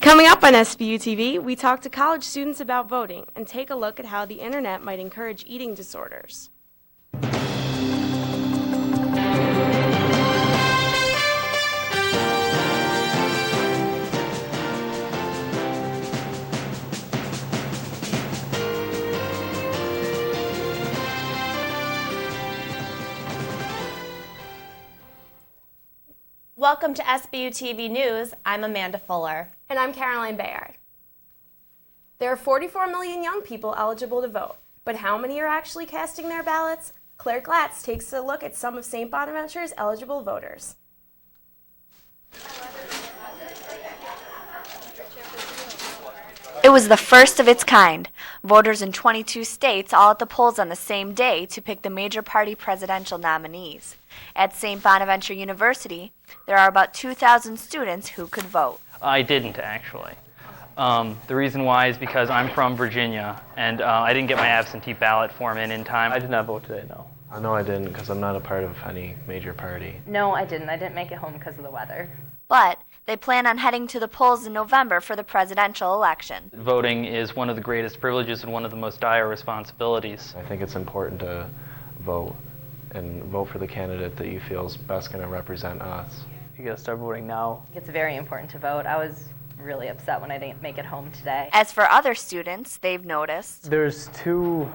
Coming up on Sbu TV, we talk to college students about voting and take a look at how the internet might encourage eating disorders. Welcome to Sbu TV News. I'm Amanda Fuller. And I'm Caroline Bayard. There are 44 million young people eligible to vote, but how many are actually casting their ballots? Claire Glatz takes a look at some of St. Bonaventure's eligible voters. It was the first of its kind. Voters in 22 states all at the polls on the same day to pick the major party presidential nominees. At St. Bonaventure University, there are about 2,000 students who could vote. I didn't, actually. The reason why is because I'm from Virginia, and I didn't get my absentee ballot form in time. I did not vote today, no. No, I didn't, because I'm not a part of any major party. No, I didn't. I didn't make it home because of the weather. But they plan on heading to the polls in November for the presidential election. Voting is one of the greatest privileges and one of the most dire responsibilities. I think it's important to vote and vote for the candidate that you feel is best going to represent us. You gotta start voting now. It's very important to vote. I was really upset when I didn't make it home today. As for other students, they've noticed There's two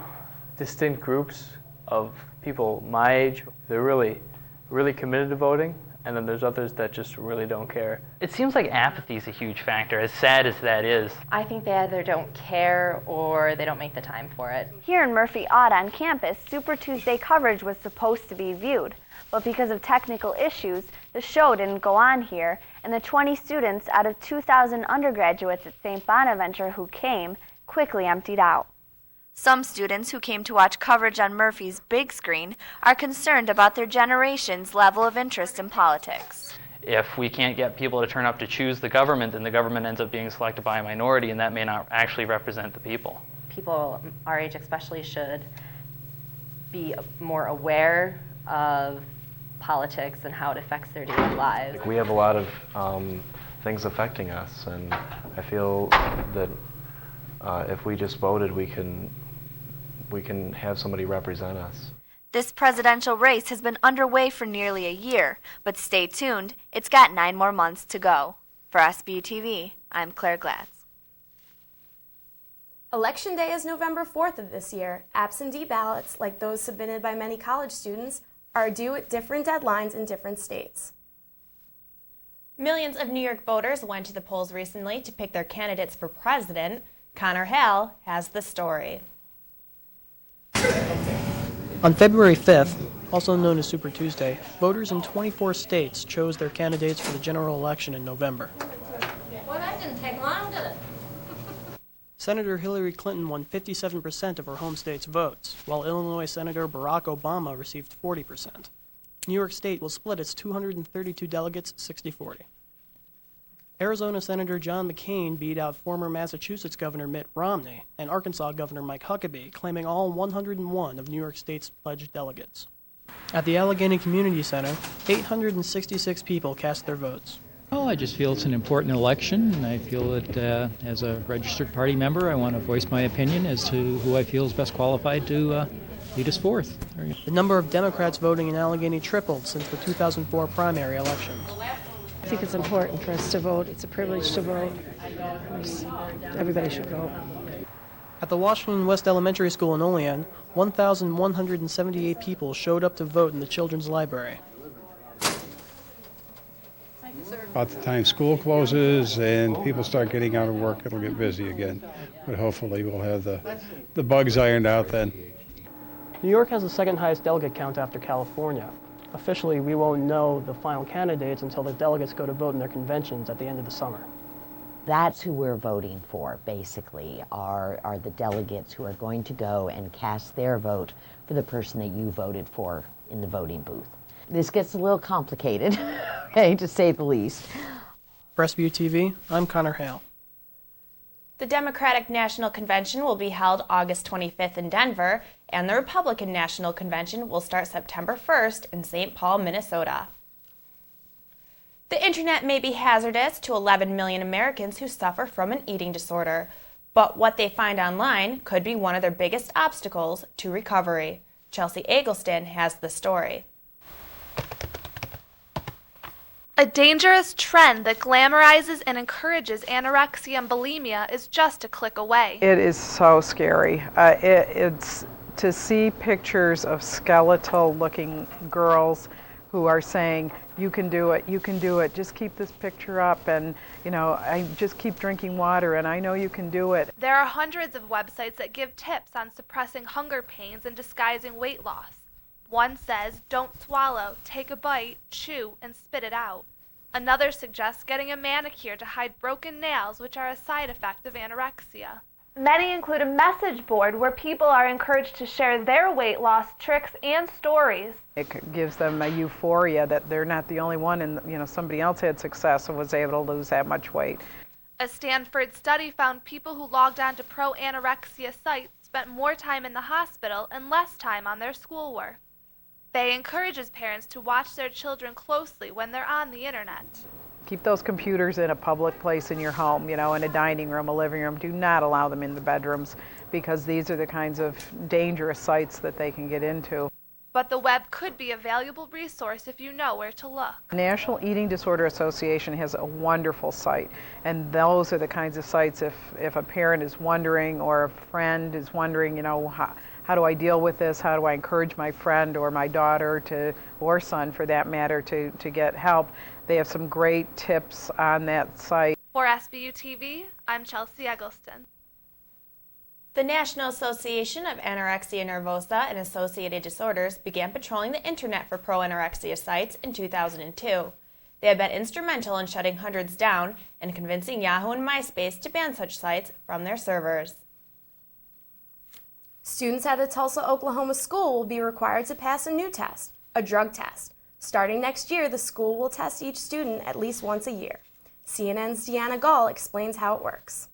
distinct groups of people my age. They're really committed to voting, and then there's others that just really don't care. It seems like apathy is a huge factor, as sad as that is. I think they either don't care or they don't make the time for it. here in Murphy-Ott on campus, Super Tuesday coverage was supposed to be viewed. But because of technical issues, the show didn't go on here, and the 20 students out of 2,000 undergraduates at St. Bonaventure who came quickly emptied out. Some students who came to watch coverage on Murphy's big screen are concerned about their generation's level of interest in politics. If we can't get people to turn up to choose the government, then the government ends up being selected by a minority, and that may not actually represent the people. People our age especially should be more aware of politics and how it affects their daily lives. We have a lot of things affecting us, and I feel that if we just voted, we can have somebody represent us. This presidential race has been underway for nearly a year, but stay tuned, it's got 9 more months to go. For Sbu TV, I'm Claire Glatz. Election Day is November 4th of this year. Absentee ballots, like those submitted by many college students, are due at different deadlines in different states. Millions of New York voters went to the polls recently to pick their candidates for president. Connor Hale has the story. On February 5th, also known as Super Tuesday, voters in 24 states chose their candidates for the general election in November. Well, that didn't take long, did it? Senator Hillary Clinton won 57% of her home state's votes, while Illinois Senator Barack Obama received 40%. New York State will split its 232 delegates 60-40. Arizona Senator John McCain beat out former Massachusetts Governor Mitt Romney and Arkansas Governor Mike Huckabee, claiming all 101 of New York State's pledged delegates. At the Allegheny Community Center, 866 people cast their votes. Well, I just feel it's an important election, and I feel that as a registered party member, I want to voice my opinion as to who I feel is best qualified to lead us forth. The number of Democrats voting in Allegheny tripled since the 2004 primary elections. I think it's important for us to vote. It's a privilege to vote. Everybody should vote. At the Washington West Elementary School in Olean, 1,178 people showed up to vote in the Children's Library. About the time school closes and people start getting out of work, it'll get busy again. But hopefully we'll have the bugs ironed out then. New York has the second highest delegate count after California. Officially, we won't know the final candidates until the delegates go to vote in their conventions at the end of the summer. That's who we're voting for, basically, are the delegates who are going to go and cast their vote for the person that you voted for in the voting booth. This gets a little complicated, okay, to say the least. For Sbu TV, I'm Connor Hale. The Democratic National Convention will be held August 25th in Denver, and the Republican National Convention will start September 1st in St. Paul, Minnesota. The internet may be hazardous to 11 million Americans who suffer from an eating disorder, but what they find online could be one of their biggest obstacles to recovery. Chelsea Eggleston has the story. A dangerous trend that glamorizes and encourages anorexia and bulimia is just a click away. It is so scary. It's to see pictures of skeletal-looking girls who are saying, you can do it, just keep this picture up, and I just keep drinking water, and I know you can do it. There are hundreds of websites that give tips on suppressing hunger pains and disguising weight loss. One says, don't swallow, take a bite, chew, and spit it out. Another suggests getting a manicure to hide broken nails, which are a side effect of anorexia. Many include a message board where people are encouraged to share their weight loss tricks and stories. It gives them a euphoria that they're not the only one, and somebody else had success and was able to lose that much weight. A Stanford study found people who logged on to pro-anorexia sites spent more time in the hospital and less time on their schoolwork. They encourages parents to watch their children closely when they're on the internet. Keep those computers in a public place in your home, in a dining room, a living room. Do not allow them in the bedrooms, because these are the kinds of dangerous sites that they can get into. But the web could be a valuable resource if you know where to look. National Eating Disorder Association has a wonderful site, and those are the kinds of sites if a parent is wondering or a friend is wondering, how do I deal with this? How do I encourage my friend or my daughter or son for that matter to get help? They have some great tips on that site. For Sbu TV, I'm Chelsea Eggleston. The National Association of Anorexia Nervosa and Associated Disorders began patrolling the internet for pro-anorexia sites in 2002. They have been instrumental in shutting hundreds down and convincing Yahoo and MySpace to ban such sites from their servers. Students at the Tulsa, Oklahoma school will be required to pass a new test, a drug test. Starting next year, the school will test each student at least once a year. CNN's Deanna Gall explains how it works.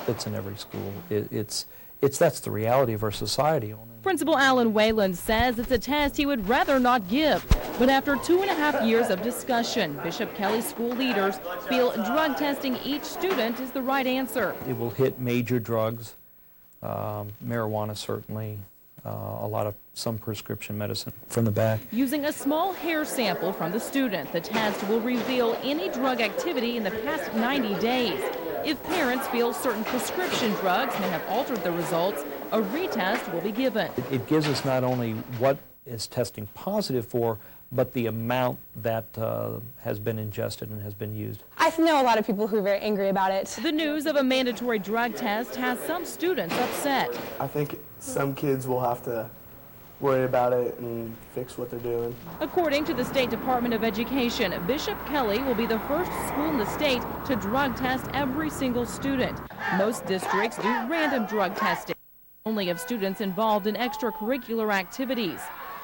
It's in every school. That's the reality of our society. Principal Alan Whalen says it's a test he would rather not give. But after 2.5 years of discussion, Bishop Kelly school leaders feel drug testing each student is the right answer. It will hit major drugs, marijuana certainly, some prescription medicine from the back. Using a small hair sample from the student, the test will reveal any drug activity in the past 90 days. If parents feel certain prescription drugs may have altered the results, a retest will be given. It gives us not only what is testing positive for, but the amount that has been ingested and has been used. I know a lot of people who are very angry about it. The news of a mandatory drug test has some students upset. I think some kids will have to worry about it and fix what they're doing. According to the State Department of Education, Bishop Kelly will be the first school in the state to drug test every single student. Most districts do random drug testing, only of students involved in extracurricular activities.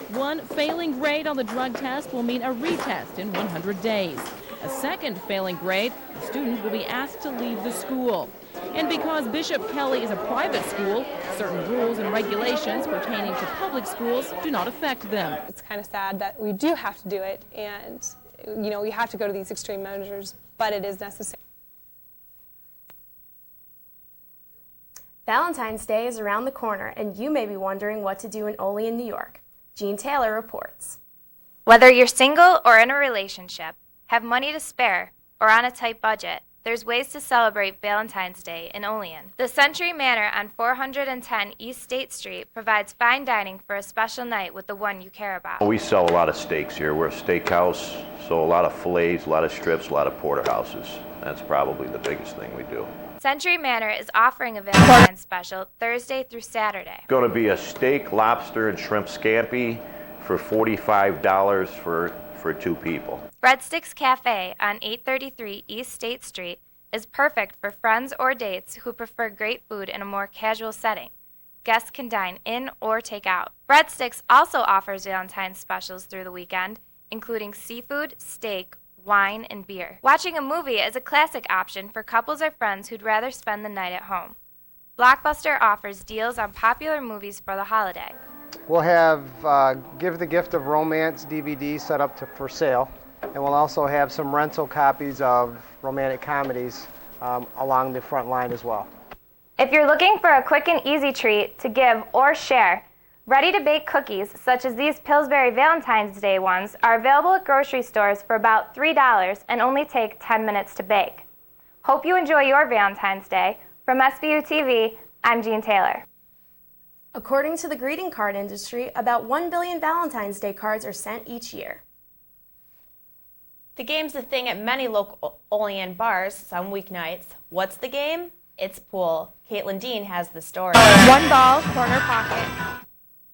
One failing grade on the drug test will mean a retest in 100 days. A second failing grade, the student will be asked to leave the school. And because Bishop Kelly is a private school, certain rules and regulations pertaining to public schools do not affect them. It's kind of sad that we do have to do it, and we have to go to these extreme measures, but it is necessary. Valentine's Day is around the corner, and you may be wondering what to do in Olean, New York. Jean Taylor reports. Whether you're single or in a relationship, have money to spare, or on a tight budget, there's ways to celebrate Valentine's Day in Olean. The Century Manor on 410 East State Street provides fine dining for a special night with the one you care about. We sell a lot of steaks here. We're a steakhouse, so a lot of fillets, a lot of strips, a lot of porterhouses. That's probably the biggest thing we do. Century Manor is offering a Valentine's special Thursday through Saturday. It's going to be a steak, lobster, and shrimp scampi for $45 for 2 people. Breadsticks Cafe on 833 East State Street is perfect for friends or dates who prefer great food in a more casual setting. Guests can dine in or take out. Breadsticks also offers Valentine's specials through the weekend, including seafood, steak, wine, and beer. Watching a movie is a classic option for couples or friends who'd rather spend the night at home. Blockbuster offers deals on popular movies for the holiday. We'll have Give the Gift of Romance DVD set up for sale, and we'll also have some rental copies of romantic comedies along the front line as well. If you're looking for a quick and easy treat to give or share, ready-to-bake cookies, such as these Pillsbury Valentine's Day ones, are available at grocery stores for about $3 and only take 10 minutes to bake. Hope you enjoy your Valentine's Day. From Sbu TV, I'm Jean Taylor. According to the greeting card industry, about 1 billion Valentine's Day cards are sent each year. The game's a thing at many local Olean bars some weeknights. What's the game? It's pool. Caitlin Dean has the story. One ball, corner pocket.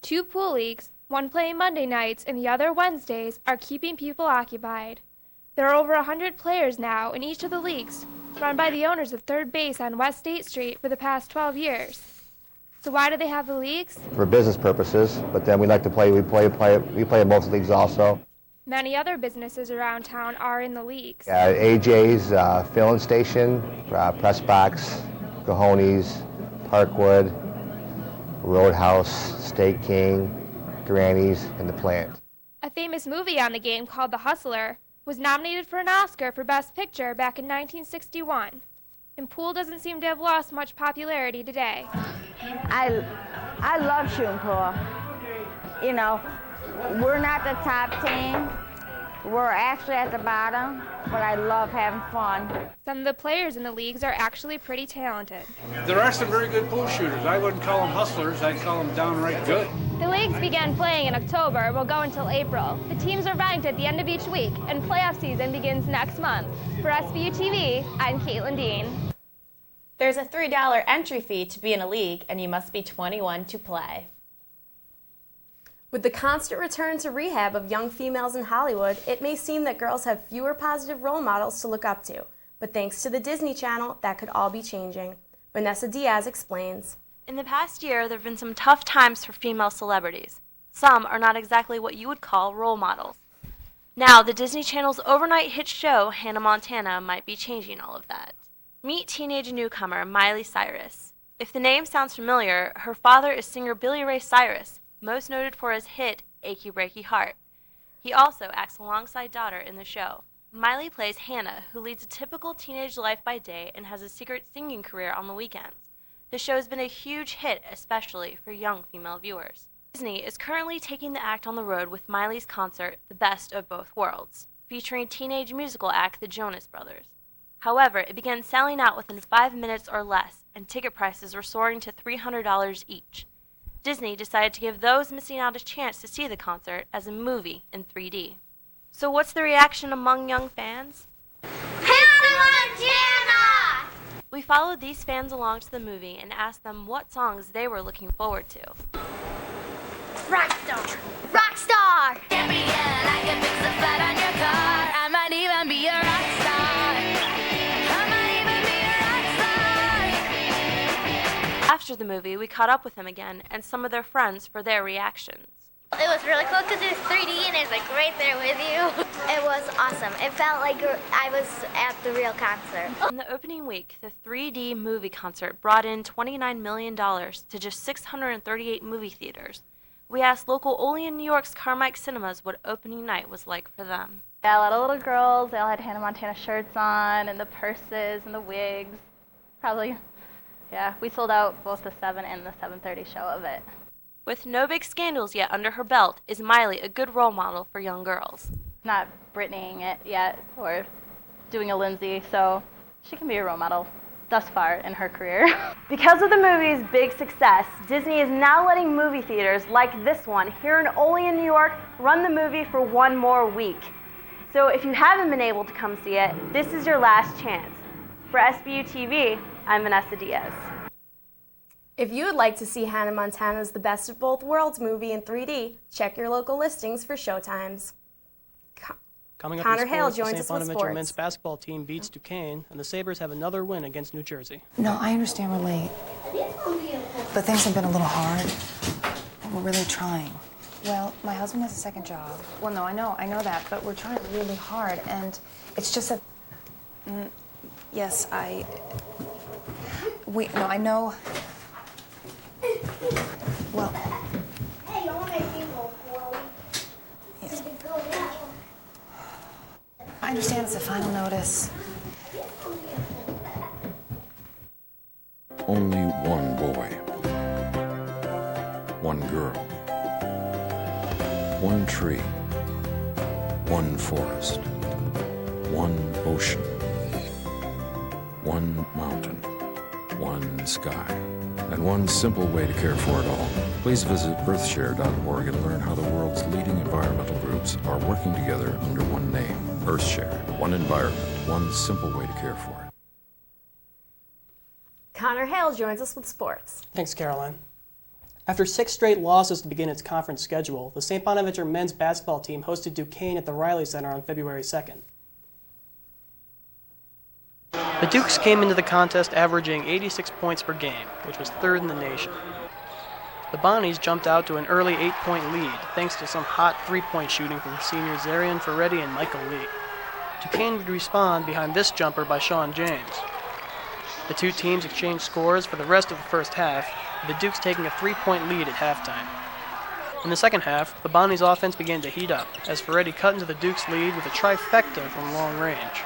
2 pool leagues, one playing Monday nights and the other Wednesdays, are keeping people occupied. There are over 100 players now in each of the leagues, run by the owners of Third Base on West State Street for the past 12 years. So why do they have the leagues? For business purposes, but then we like to play. We play in both leagues also. Many other businesses around town are in the leagues. AJ's, Filling Station, Press Box, Cahonie's, Parkwood, Roadhouse, Steak King, Granny's, and The Plant. A famous movie on the game called The Hustler was nominated for an Oscar for Best Picture back in 1961. And pool doesn't seem to have lost much popularity today. I love shooting pool. You know, we're not the top team. We're actually at the bottom, but I love having fun. Some of the players in the leagues are actually pretty talented. There are some very good pool shooters. I wouldn't call them hustlers. I'd call them downright good. The leagues began playing in October and will go until April. The teams are ranked at the end of each week, and playoff season begins next month. For Sbu TV, I'm Caitlin Dean. There's a $3 entry fee to be in a league, and you must be 21 to play. With the constant return to rehab of young females in Hollywood, it may seem that girls have fewer positive role models to look up to. But thanks to the Disney Channel, that could all be changing. Vanessa Diaz explains. In the past year, there have been some tough times for female celebrities. Some are not exactly what you would call role models. Now, the Disney Channel's overnight hit show, Hannah Montana, might be changing all of that. Meet teenage newcomer Miley Cyrus. If the name sounds familiar, her father is singer Billy Ray Cyrus, most noted for his hit, Achy Breaky Heart. He also acts alongside daughter in the show. Miley plays Hannah, who leads a typical teenage life by day and has a secret singing career on the weekends. The show has been a huge hit, especially for young female viewers. Disney is currently taking the act on the road with Miley's concert, The Best of Both Worlds, featuring teenage musical act The Jonas Brothers. However, it began selling out within 5 minutes or less, and ticket prices were soaring to $300 each. Disney decided to give those missing out a chance to see the concert as a movie in 3D. So what's the reaction among young fans? Hannah Montana! We followed these fans along to the movie and asked them what songs they were looking forward to. Rockstar! Rockstar! Gabrielle, I can fix the flat on your car. I might even be a rockstar. I might even be a rockstar. After the movie, we caught up with them again and some of their friends for their reactions. It was really cool because it was 3D and it was like right there with you. It was awesome. It felt like I was at the real concert. In the opening week, the 3D movie concert brought in $29 million to just 638 movie theaters. We asked local Olean, New York's Carmike Cinemas what opening night was like for them. Yeah, a lot of little girls, they all had Hannah Montana shirts on and the purses and the wigs. Probably, yeah, we sold out both the 7 and the 7:30 show of it. With no big scandals yet under her belt, is Miley a good role model for young girls? Not Britneying it yet or doing a Lindsay, so she can be a role model thus far in her career. Because of the movie's big success, Disney is now letting movie theaters like this one here in Olean, New York, run the movie for 1 more week. So if you haven't been able to come see it, this is your last chance. For Sbu TV, I'm Vanessa Diaz. If you would like to see Hannah Montana's The Best of Both Worlds movie in 3D, check your local listings for showtimes. Coming up Connor in Hale sports, joins the us St. with Bonaventure men's sports. basketball team beats Duquesne, and the Sabres have another win against New Jersey. No, I understand we're late, but things have been a little hard, and we're really trying. Well, my husband has a second job. Well, no, I know that, but we're trying really hard, and it's just that... yes, I know... Well, I understand it's a final notice. Only one boy, one girl, one tree, one forest, one ocean, one mountain, one sky, and one simple way to care for it all. Please visit earthshare.org and learn how the world's leading environmental groups are working together under one name, Earthshare. One environment, one simple way to care for it. Connor Hale joins us with sports. Thanks, Caroline. After 6 straight losses to begin its conference schedule, the St. Bonaventure men's basketball team hosted Duquesne at the Riley Center on February 2nd. The Dukes came into the contest averaging 86 points per game, which was 3rd in the nation. The Bonnies jumped out to an early 8-point lead thanks to some hot 3-point shooting from seniors Zarian Ferretti and Michael Lee. Duquesne would respond behind this jumper by Sean James. The two teams exchanged scores for the rest of the first half, with the Dukes taking a 3-point lead at halftime. In the second half, the Bonnies' offense began to heat up, as Ferretti cut into the Dukes' lead with a trifecta from long range.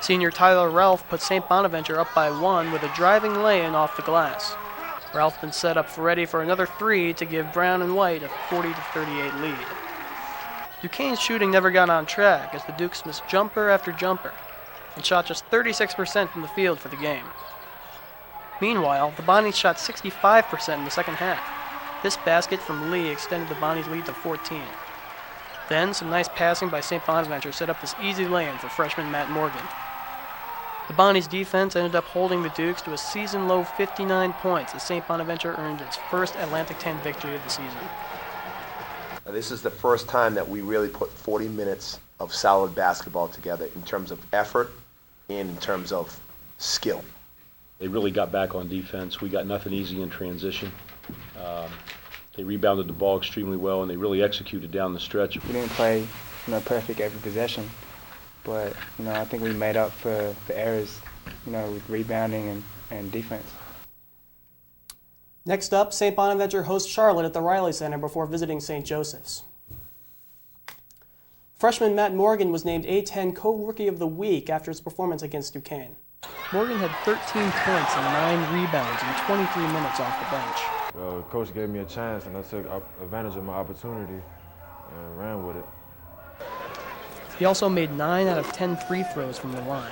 Senior Tyler Ralph put St. Bonaventure up by 1 with a driving lay-in off the glass. Ralph then set up Ferretti for another 3 to give Brown and White a 40-38 lead. Duquesne's shooting never got on track, as the Dukes missed jumper after jumper, and shot just 36% from the field for the game. Meanwhile, the Bonnies shot 65% in the second half. This basket from Lee extended the Bonnies' lead to 14. Then, some nice passing by St. Bonaventure set up this easy lay-in for freshman Matt Morgan. The Bonnies' defense ended up holding the Dukes to a season-low 59 points as St. Bonaventure earned its first Atlantic 10 victory of the season. This is the first time that we really put 40 minutes of solid basketball together in terms of effort and in terms of skill. They really got back on defense. We got nothing easy in transition. They rebounded the ball extremely well, and they really executed down the stretch. We didn't play, perfect every possession, but I think we made up for the errors, with rebounding and defense. Next up, St. Bonaventure hosts Charlotte at the Riley Center before visiting St. Joseph's. Freshman Matt Morgan was named A10 Co-Rookie of the Week after his performance against Duquesne. Morgan had 13 points and 9 rebounds in 23 minutes off the bench. Well, the coach gave me a chance, and I took advantage of my opportunity and ran with it. He also made 9 out of 10 free throws from the line.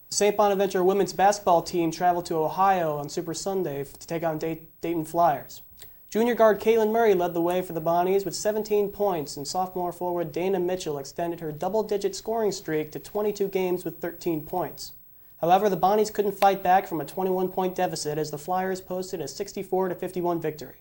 The St. Bonaventure women's basketball team traveled to Ohio on Super Sunday to take on Dayton Flyers. Junior guard Caitlin Murray led the way for the Bonnies with 17 points, and sophomore forward Dana Mitchell extended her double-digit scoring streak to 22 games with 13 points. However, the Bonnies couldn't fight back from a 21-point deficit as the Flyers posted a 64-51 victory.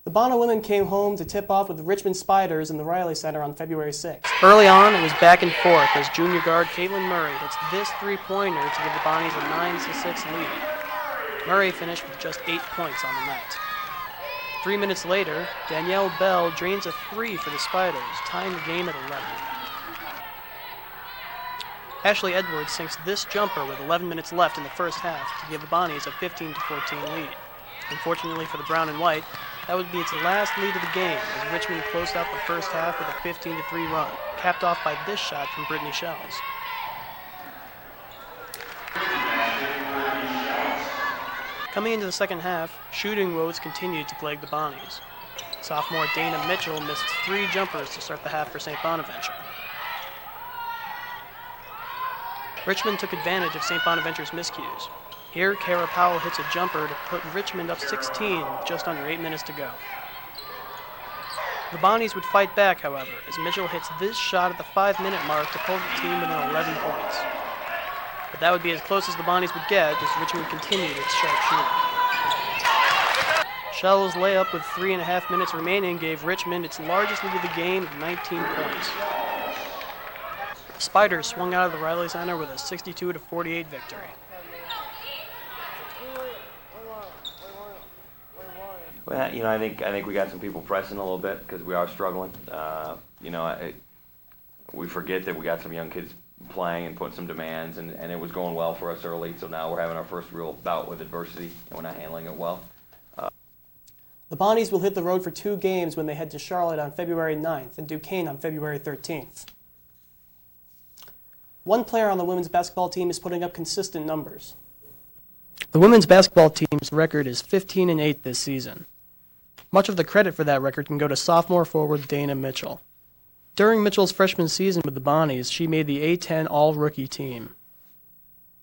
The Bono women came home to tip off with the Richmond Spiders in the Riley Center on February 6th. Early on, it was back and forth as junior guard Caitlin Murray hits this three-pointer to give the Bonnies a 9-6 lead. Murray finished with just 8 points on the night. 3 minutes later, Danielle Bell drains a 3 for the Spiders, tying the game at 11. Ashley Edwards sinks this jumper with 11 minutes left in the first half to give the Bonnies a 15-14 lead. Unfortunately for the Brown and White, that would be its last lead of the game as Richmond closed out the first half with a 15-3 run, capped off by this shot from Brittany Shells. Coming into the second half, shooting woes continued to plague the Bonnies. Sophomore Dana Mitchell missed 3 jumpers to start the half for St. Bonaventure. Richmond took advantage of St. Bonaventure's miscues. Here, Kara Powell hits a jumper to put Richmond up 16 with just under 8 minutes to go. The Bonnies would fight back, however, as Mitchell hits this shot at the 5-minute mark to pull the team within 11 points. But that would be as close as the Bonnies would get as Richmond continued its sharp shooting. Shell's layup with 3.5 minutes remaining gave Richmond its largest lead of the game of 19 points. The Spiders swung out of the Riley Center with a 62-48 victory. Well, I think we got some people pressing a little bit because we are struggling. We forget that we got some young kids playing and putting some demands, and it was going well for us early. So now we're having our first real bout with adversity, and we're not handling it well. The Bonnies will hit the road for 2 games when they head to Charlotte on February 9th and Duquesne on February 13th. One player on the women's basketball team is putting up consistent numbers. The women's basketball team's record is 15-8 this season. Much of the credit for that record can go to sophomore forward Dana Mitchell. During Mitchell's freshman season with the Bonnies, she made the A-10 All-Rookie team.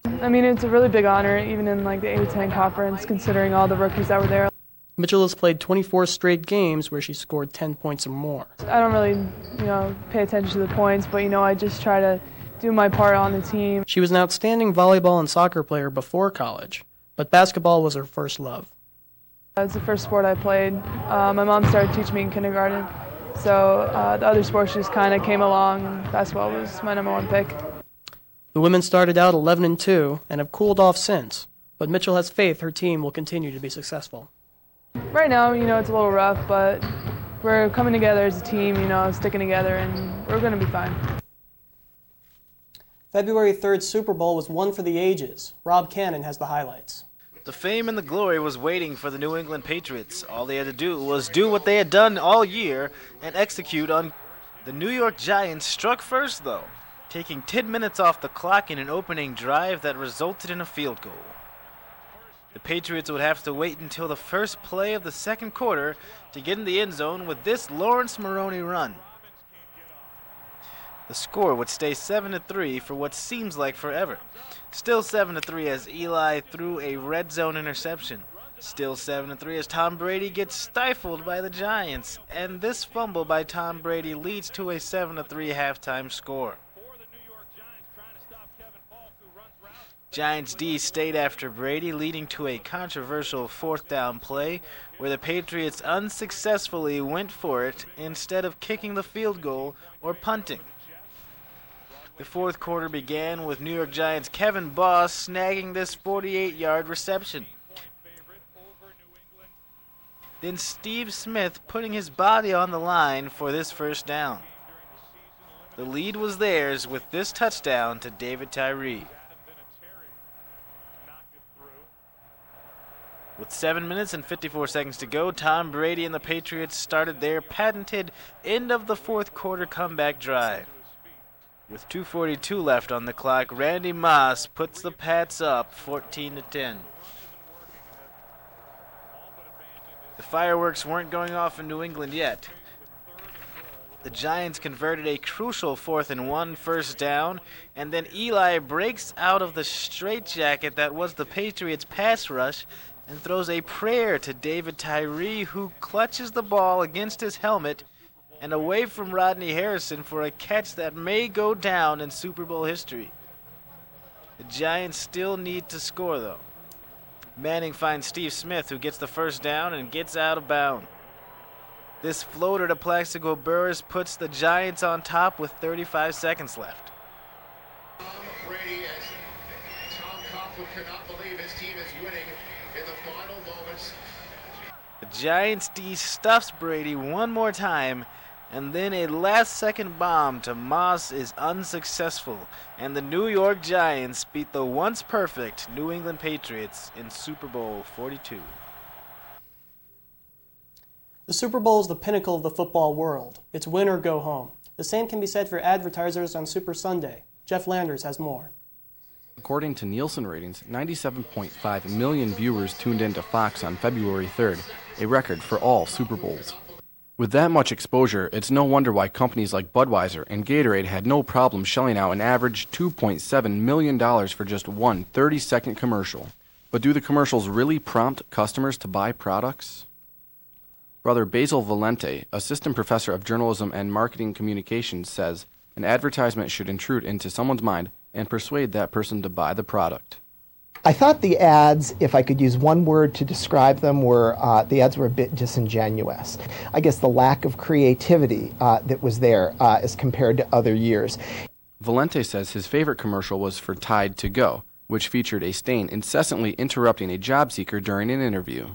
I mean, it's a really big honor, even in like the A-10 conference, considering all the rookies that were there. Mitchell has played 24 straight games where she scored 10 points or more. I don't really, pay attention to the points, but, I just try to do my part on the team. She was an outstanding volleyball and soccer player before college, but basketball was her first love. It's the first sport I played. My mom started teaching me in kindergarten, so the other sports just kind of came along, and basketball was my #1 pick. The women started out 11-2 and have cooled off since, but Mitchell has faith her team will continue to be successful. Right now, it's a little rough, but we're coming together as a team, sticking together, and we're going to be fine. February 3rd Super Bowl was one for the ages. Rob Cannon has the highlights. The fame and the glory was waiting for the New England Patriots. All they had to do was do what they had done all year and execute on. The New York Giants struck first, though, taking 10 minutes off the clock in an opening drive that resulted in a field goal. The Patriots would have to wait until the first play of the second quarter to get in the end zone with this Lawrence Maroney run. The score would stay 7-3 for what seems like forever. Still 7-3 as Eli threw a red zone interception. Still 7-3 as Tom Brady gets stifled by the Giants. And this fumble by Tom Brady leads to a 7-3 halftime score. Giants D stayed after Brady, leading to a controversial 4th down play where the Patriots unsuccessfully went for it instead of kicking the field goal or punting. The fourth quarter began with New York Giants Kevin Boss snagging this 48-yard reception. Then Steve Smith putting his body on the line for this first down. The lead was theirs with this touchdown to David Tyree. With 7 minutes and 54 seconds to go, Tom Brady and the Patriots started their patented end-of-the-fourth-quarter comeback drive. With 2:42 left on the clock, Randy Moss puts the Pats up 14-10. The fireworks weren't going off in New England yet. The Giants converted a crucial 4th-and-1 first down, and then Eli breaks out of the straitjacket that was the Patriots' pass rush and throws a prayer to David Tyree, who clutches the ball against his helmet and away from Rodney Harrison for a catch that may go down in Super Bowl history. The Giants still need to score, though. Manning finds Steve Smith, who gets the first down and gets out of bounds. This floater to Plaxico Burress puts the Giants on top with 35 seconds left. Brady, as Tom Coughlin cannot believe his team is winning in the final moments. The Giants D stuffs Brady one more time, and then a last-second bomb to Moss is unsuccessful, and the New York Giants beat the once-perfect New England Patriots in Super Bowl 42. The Super Bowl is the pinnacle of the football world. It's win or go home. The same can be said for advertisers on Super Sunday. Jeff Landers has more. According to Nielsen ratings, 97.5 million viewers tuned into Fox on February 3rd, a record for all Super Bowls. With that much exposure, it's no wonder why companies like Budweiser and Gatorade had no problem shelling out an average $2.7 million for just one 30-second commercial. But do the commercials really prompt customers to buy products? Brother Basil Valente, assistant professor of journalism and marketing communications, says an advertisement should intrude into someone's mind and persuade that person to buy the product. I thought the ads, if I could use one word to describe them, were the ads were a bit disingenuous. I guess the lack of creativity that was there as compared to other years. Valente says his favorite commercial was for Tide to Go, which featured a stain incessantly interrupting a job seeker during an interview.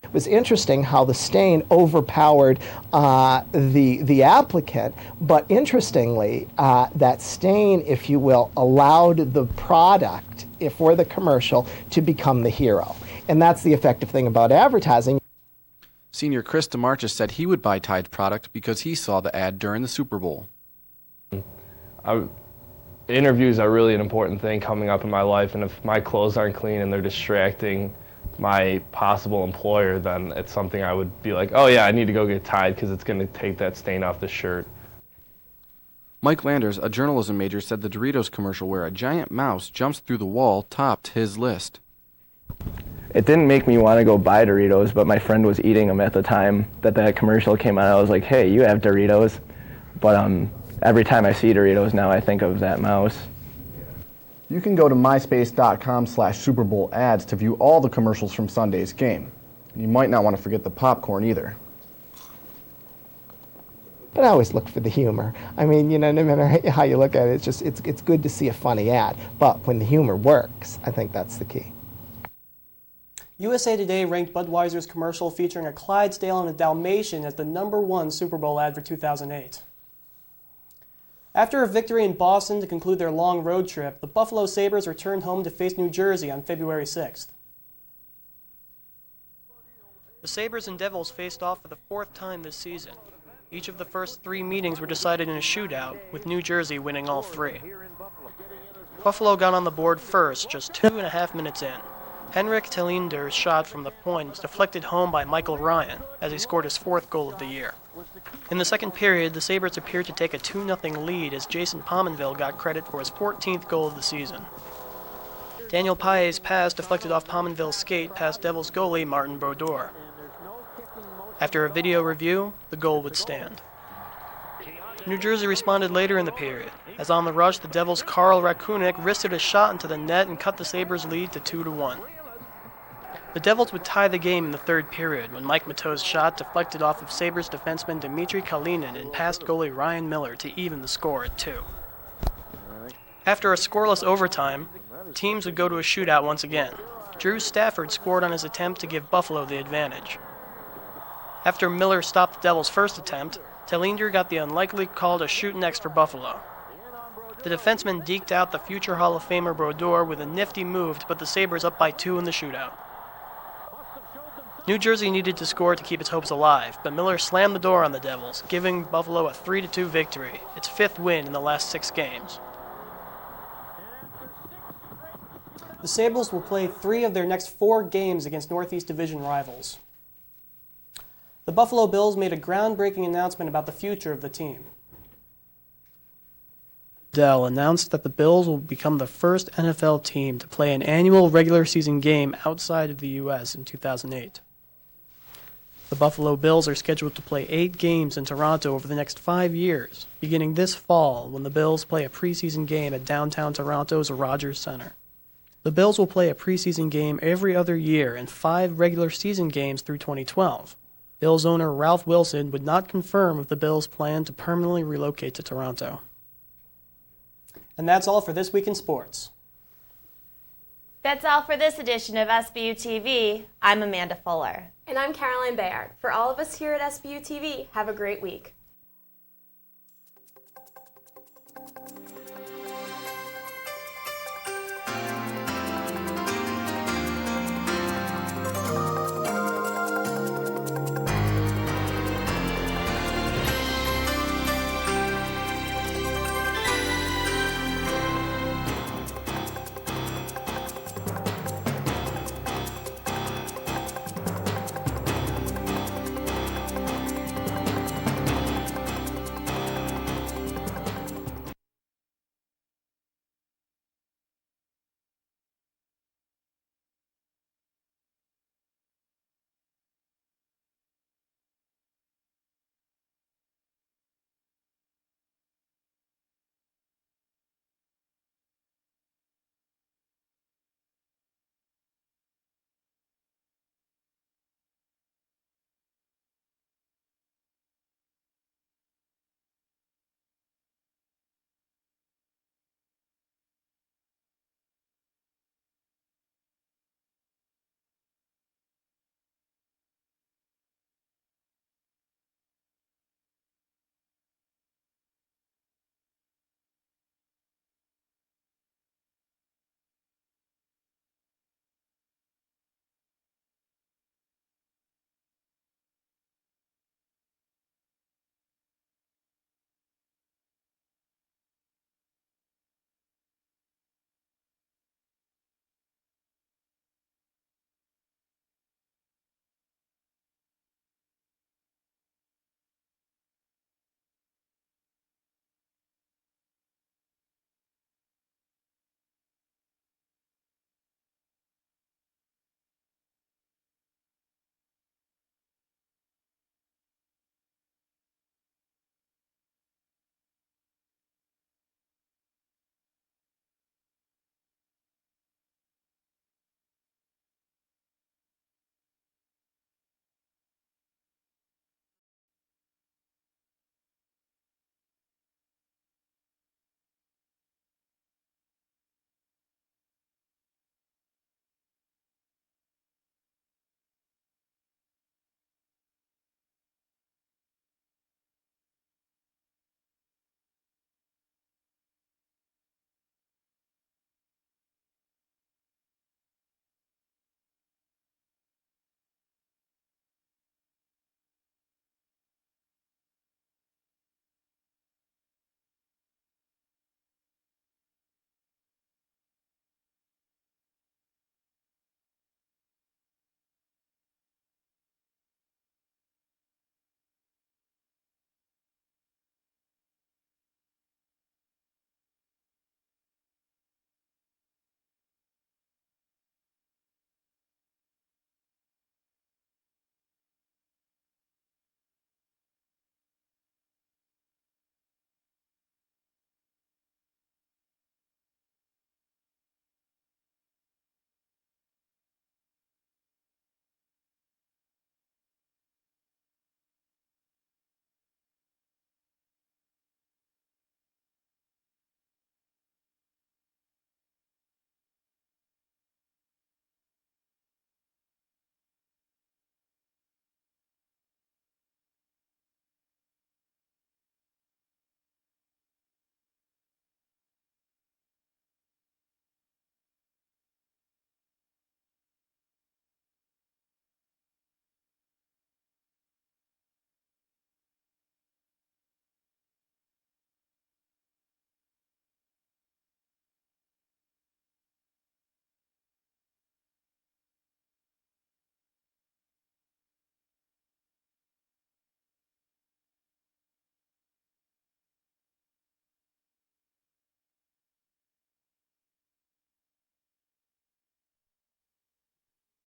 It was interesting how the stain overpowered the applicant, but interestingly, that stain, if you will, allowed the product for the commercial to become the hero. And that's the effective thing about advertising. Senior Chris DeMarchis said he would buy Tide's product because he saw the ad during the Super Bowl. Interviews are really an important thing coming up in my life, and if my clothes aren't clean and they're distracting my possible employer, then it's something I would be like, oh yeah, I need to go get Tide because it's going to take that stain off the shirt. Mike Landers, a journalism major, said the Doritos commercial where a giant mouse jumps through the wall topped his list. It didn't make me want to go buy Doritos, but my friend was eating them at the time that commercial came out. I was like, hey, you have Doritos. But every time I see Doritos now, I think of that mouse. You can go to myspace.com/Super Bowl ads to view all the commercials from Sunday's game. You might not want to forget the popcorn either. But I always look for the humor. I mean, no matter how you look at it, it's good to see a funny ad. But when the humor works, I think that's the key. USA Today ranked Budweiser's commercial featuring a Clydesdale and a Dalmatian as the #1 Super Bowl ad for 2008. After a victory in Boston to conclude their long road trip, the Buffalo Sabres returned home to face New Jersey on February 6th. The Sabres and Devils faced off for the 4th time this season. Each of the first 3 meetings were decided in a shootout, with New Jersey winning all 3. Buffalo got on the board first, just 2.5 minutes in. Henrik Tillinder's shot from the point was deflected home by Michael Ryan as he scored his 4th goal of the year. In the second period, the Sabres appeared to take a 2-0 lead as Jason Pominville got credit for his 14th goal of the season. Daniel Paet's pass deflected off Pominville's skate past Devils goalie Martin Brodeur. After a video review, the goal would stand. New Jersey responded later in the period, as on the rush the Devils' Karl Rakunik wristed a shot into the net and cut the Sabres' lead to 2-1. The Devils would tie the game in the 3rd period when Mike Mateau's shot deflected off of Sabres defenseman Dmitry Kalinin and passed goalie Ryan Miller to even the score at 2. After a scoreless overtime, teams would go to a shootout once again. Drew Stafford scored on his attempt to give Buffalo the advantage. After Miller stopped the Devils' first attempt, Tillinder got the unlikely call to shoot next for Buffalo. The defenseman deked out the future Hall of Famer Brodeur with a nifty move to put the Sabres up by 2 in the shootout. New Jersey needed to score to keep its hopes alive, but Miller slammed the door on the Devils, giving Buffalo a 3-2 victory, its 5th win in the last 6 games. The Sabres will play 3 of their next 4 games against Northeast Division rivals. The Buffalo Bills made a groundbreaking announcement about the future of the team. Dell announced that the Bills will become the first NFL team to play an annual regular season game outside of the U.S. in 2008. The Buffalo Bills are scheduled to play 8 games in Toronto over the next 5 years, beginning this fall when the Bills play a preseason game at downtown Toronto's Rogers Centre. The Bills will play a preseason game every other year and 5 regular season games through 2012. Bills owner Ralph Wilson would not confirm if the Bills plan to permanently relocate to Toronto. And that's all for This Week in Sports. That's all for this edition of Sbu TV. I'm Amanda Fuller. And I'm Caroline Bayard. For all of us here at Sbu TV, have a great week.